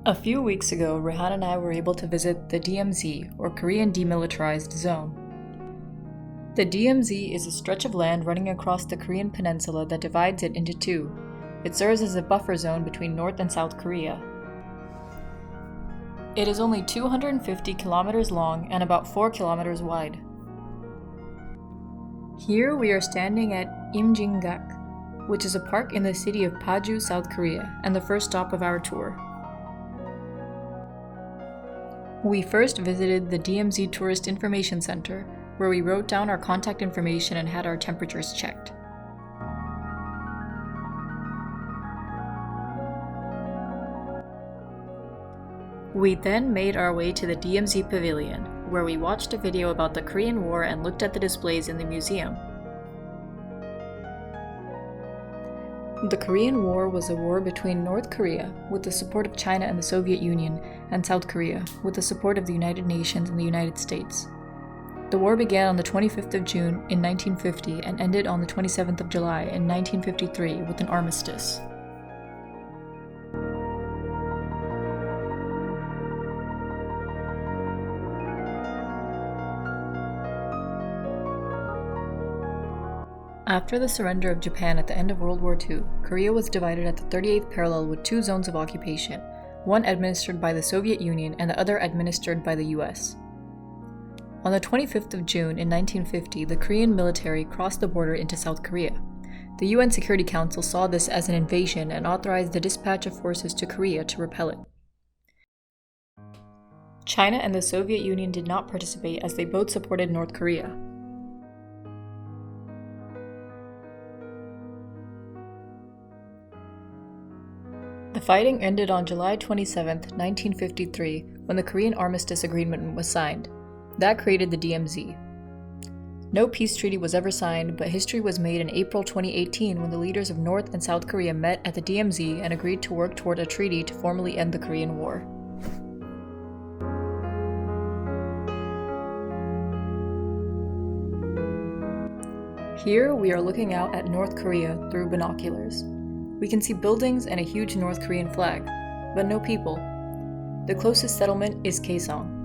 A few weeks ago, Rehan and I were able to visit the DMZ, or Korean Demilitarized Zone. The DMZ is a stretch of land running across the Korean peninsula that divides it into two. It serves as a buffer zone between North and South Korea. It is only 250 kilometers long and about 4 kilometers wide. Here we are standing at Imjingak, which is a park in the city of Paju, South Korea, and the first stop of our tour. We first visited the DMZ Tourist Information Center, where we wrote down our contact information and had our temperatures checked. We then made our way to the DMZ Pavilion, where we watched a video about the Korean War and looked at the displays in the museum. The Korean War was a war between North Korea, with the support of China and the Soviet Union, and South Korea, with the support of the United Nations and the United States. The war began on the 25th of June in 1950 and ended on the 27th of July in 1953 with an armistice. After the surrender of Japan at the end of World War II, Korea was divided at the 38th parallel with two zones of occupation, one administered by the Soviet Union and the other administered by the US. On the 25th of June in 1950, the Korean military crossed the border into South Korea. The UN Security Council saw this as an invasion and authorized the dispatch of forces to Korea to repel it. China and the Soviet Union did not participate as they both supported North Korea. The fighting ended on July 27, 1953, when the Korean Armistice Agreement was signed. That created the DMZ. No peace treaty was ever signed, but history was made in April 2018 when the leaders of North and South Korea met at the DMZ and agreed to work toward a treaty to formally end the Korean War. Here we are looking out at North Korea through binoculars. We can see buildings and a huge North Korean flag, but no people. The closest settlement is Kaesong.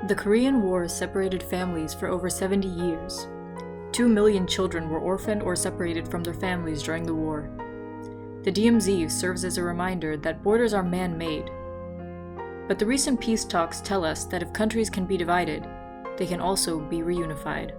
The Korean War separated families for over 70 years. 2 million children were orphaned or separated from their families during the war. The DMZ serves as a reminder that borders are man-made. But the recent peace talks tell us that if countries can be divided, they can also be reunified.